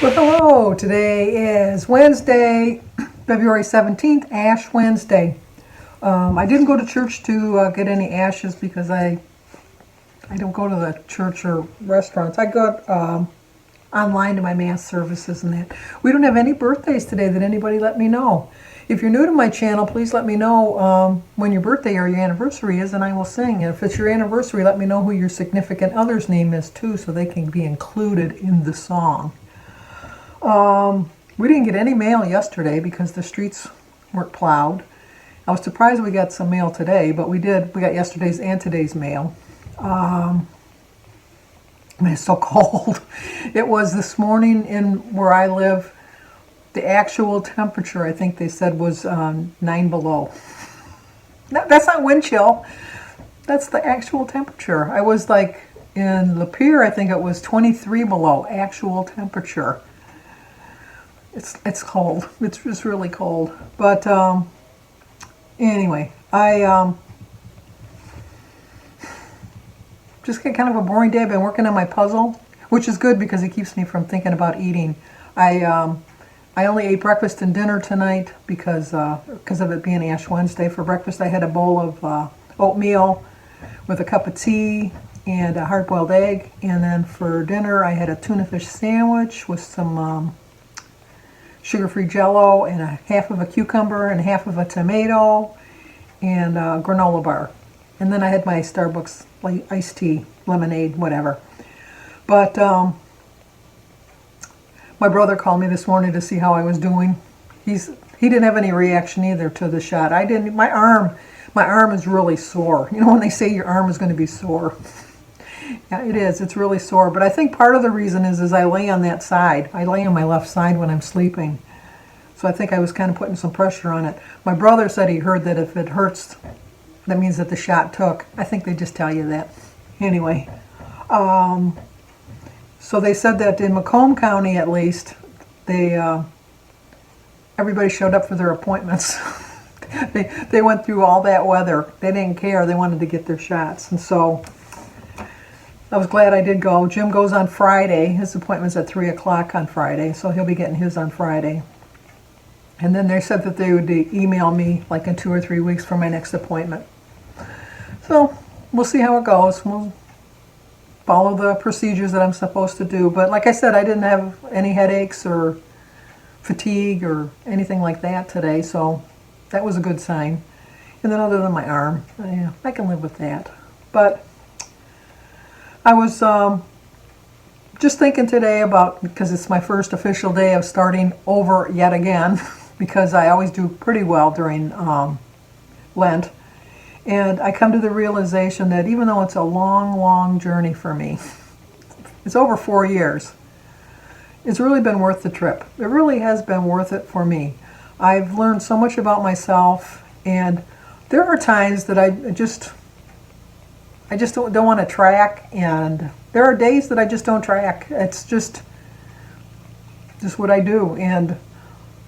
Well, hello. Today is Wednesday, February 17th, Ash Wednesday. I didn't go to church to get any ashes because I don't go to the church or restaurants. I go online to my mass services and that. We don't have any birthdays today that anybody let me know. If you're new to my channel, please let me know when your birthday or your anniversary is, and I will sing. And if it's your anniversary, let me know who your significant other's name is too, so they can be included in the song. We didn't get any mail yesterday because the streets weren't plowed. I was surprised we got some mail today, but we did. We got yesterday's and today's mail. It's so cold. It was this morning in where I live. The actual temperature, I think they said, was 9 below. No, that's not wind chill. That's the actual temperature. I was like in Lapeer, I think it was 23 below actual temperature. It's cold. It's just really cold. But anyway, I just got kind of a boring day. I've been working on my puzzle, which is good because it keeps me from thinking about eating. I only ate breakfast and dinner tonight because of it being Ash Wednesday. For breakfast, I had a bowl of oatmeal with a cup of tea and a hard-boiled egg. And then for dinner, I had a tuna fish sandwich with some sugar-free Jell-O and a half of a cucumber and half of a tomato and a granola bar. And then I had my Starbucks iced tea, lemonade, whatever. But my brother called me this morning to see how I was doing. He didn't have any reaction either to the shot. I didn't. My arm is really sore. You know when they say your arm is going to be sore. Yeah, it is. It's really sore. But I think part of the reason is I lay on that side. I lay on my left side when I'm sleeping. So I think I was kind of putting some pressure on it. My brother said he heard that if it hurts, that means that the shot took. I think they just tell you that. Anyway, so they said that in Macomb County, at least, everybody showed up for their appointments. They went through all that weather. They didn't care. They wanted to get their shots. And so I was glad I did go. Jim goes on Friday. His appointment's at 3 o'clock on Friday, so he'll be getting his on Friday. And then they said that they would email me like in 2 or 3 weeks for my next appointment. So we'll see how it goes. We'll follow the procedures that I'm supposed to do. But like I said, I didn't have any headaches or fatigue or anything like that today, so that was a good sign. And then other than my arm, yeah, I can live with that. But I was just thinking today about, because it's my first official day of starting over yet again, because I always do pretty well during Lent. And I come to the realization that even though it's a long, long journey for me, it's over 4 years, it's really been worth the trip. It really has been worth it for me. I've learned so much about myself, and there are times that I just don't want to track, and there are days that I just don't track. It's just what I do. And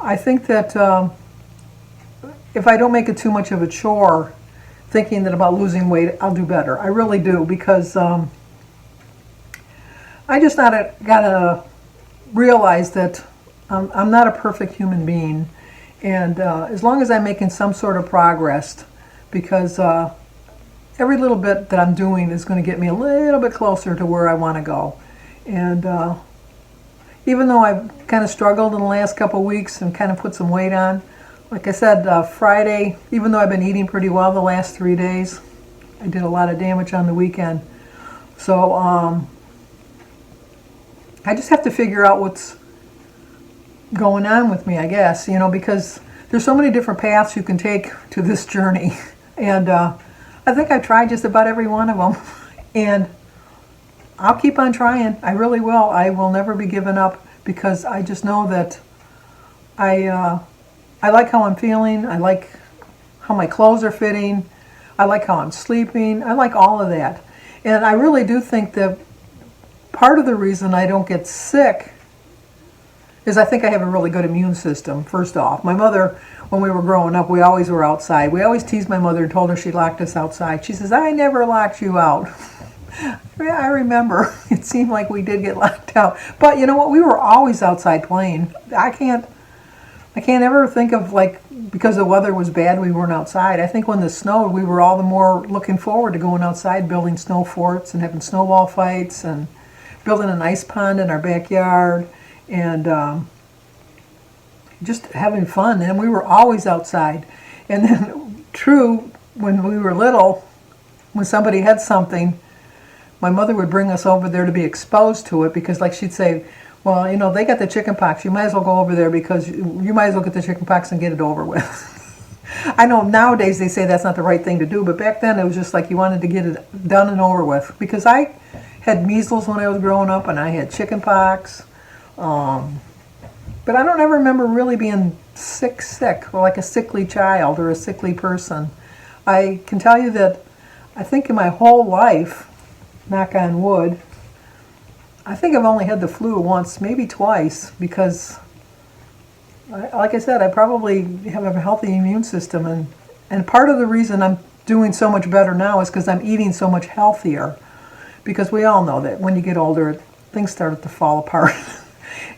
I think that if I don't make it too much of a chore, thinking that about losing weight, I'll do better. I really do, because I just gotta realize that I'm not a perfect human being, and as long as I'm making some sort of progress, because every little bit that I'm doing is going to get me a little bit closer to where I want to go. And even though I've kind of struggled in the last couple of weeks and kind of put some weight on, like I said, Friday, even though I've been eating pretty well the last 3 days, I did a lot of damage on the weekend. So I just have to figure out what's going on with me, I guess, because there's so many different paths you can take to this journey. And I think I've tried just about every one of them. And I'll keep on trying. I really will. I will never be given up, because I just know that I like how I'm feeling. I like how my clothes are fitting. I like how I'm sleeping. I like all of that. And I really do think that part of the reason I don't get sick is I think I have a really good immune system, first off. My mother, when we were growing up, we always were outside. We always teased my mother and told her she locked us outside. She says, I never locked you out. Yeah, I remember. It seemed like we did get locked out. But you know what? We were always outside playing. I can't ever think of, like, because the weather was bad, we weren't outside. I think when it snowed, we were all the more looking forward to going outside, building snow forts and having snowball fights and building an ice pond in our backyard and just having fun. And we were always outside. And then, true, when we were little, when somebody had something, my mother would bring us over there to be exposed to it because, like, she'd say, well, you know, they got the chicken pox. You might as well go over there because you might as well get the chicken pox and get it over with. I know nowadays they say that's not the right thing to do, but back then it was just like you wanted to get it done and over with. Because I had measles when I was growing up and I had chicken pox. But I don't ever remember really being sick, or like a sickly child or a sickly person. I can tell you that I think in my whole life, knock on wood, I think I've only had the flu once, maybe twice, because, like I said, I probably have a healthy immune system, and part of the reason I'm doing so much better now is because I'm eating so much healthier, because we all know that when you get older, things start to fall apart.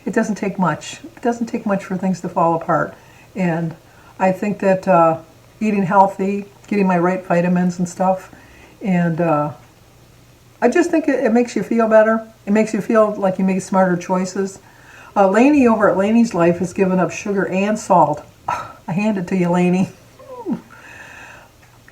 It doesn't take much. It doesn't take much for things to fall apart, and I think that eating healthy, getting my right vitamins and stuff, and I just think it makes you feel better. It makes you feel like you make smarter choices. Lainey over at Lainey's Life has given up sugar and salt. I hand it to you, Lainey.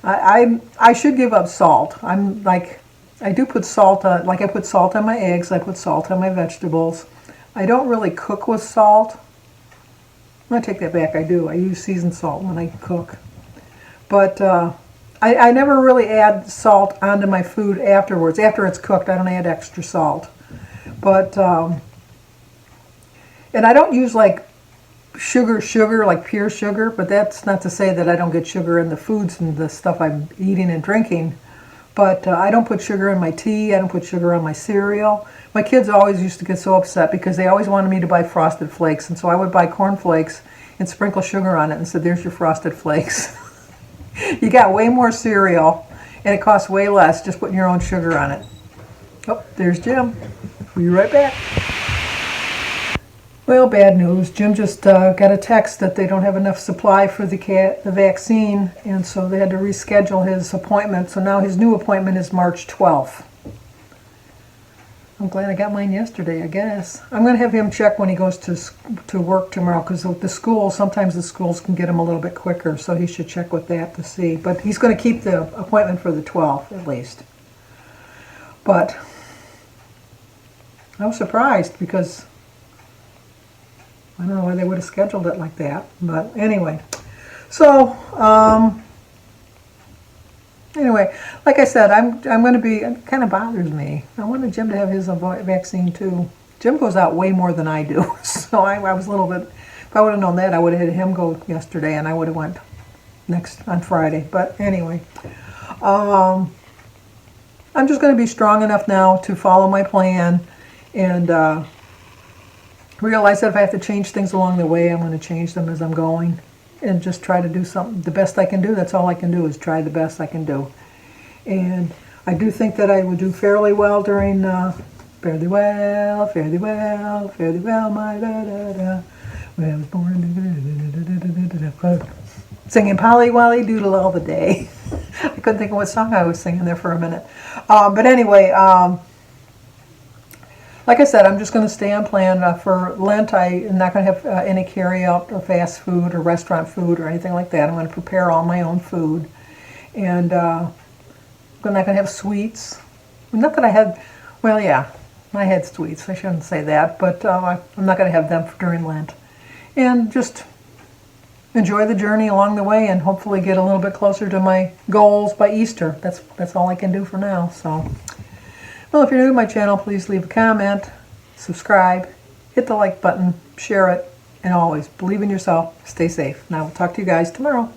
I should give up salt. I'm like, I do put salt on, like I put salt on my eggs, I put salt on my vegetables. I don't really cook with salt. I'm going to take that back, I do. I use seasoned salt when I cook. But I never really add salt onto my food afterwards. After it's cooked, I don't add extra salt. But, and I don't use like sugar, like pure sugar, but that's not to say that I don't get sugar in the foods and the stuff I'm eating and drinking. But I don't put sugar in my tea, I don't put sugar on my cereal. My kids always used to get so upset because they always wanted me to buy Frosted Flakes, and so I would buy Corn Flakes and sprinkle sugar on it and said, there's your Frosted Flakes. You got way more cereal, and it costs way less just putting your own sugar on it. Oh, there's Jim. We'll be right back. Well, bad news. Jim just got a text that they don't have enough supply for the vaccine, and so they had to reschedule his appointment. So now his new appointment is March 12th. I'm glad I got mine yesterday, I guess. I'm going to have him check when he goes to work tomorrow, because the school, sometimes the schools can get him a little bit quicker, so he should check with that to see. But he's going to keep the appointment for the 12th, at least. But I was surprised, because I don't know why they would have scheduled it like that. But anyway, so anyway, like I said, I'm going to be, it kind of bothers me. I wanted Jim to have his vaccine too. Jim goes out way more than I do, so I was a little bit, if I would have known that, I would have had him go yesterday and I would have went on Friday. But anyway, I'm just going to be strong enough now to follow my plan and realize that if I have to change things along the way, I'm going to change them as I'm going. And just try to do something, the best I can do. That's all I can do, is try the best I can do. And I do think that I would do fairly well during, fairly well, my da-da-da. When I was born, singing Polly Wolly Doodle all the day. I couldn't think of what song I was singing there for a minute. But anyway, like I said, I'm just going to stay on plan. For Lent, I am not going to have any carry-out or fast food or restaurant food or anything like that. I'm going to prepare all my own food. And I'm not going to have sweets. Not that I had, well, yeah, I had sweets. I shouldn't say that. But I'm not going to have them during Lent. And just enjoy the journey along the way and hopefully get a little bit closer to my goals by Easter. That's all I can do for now. So. Well, if you're new to my channel, please leave a comment, subscribe, hit the like button, share it, and always believe in yourself, stay safe. And I will talk to you guys tomorrow.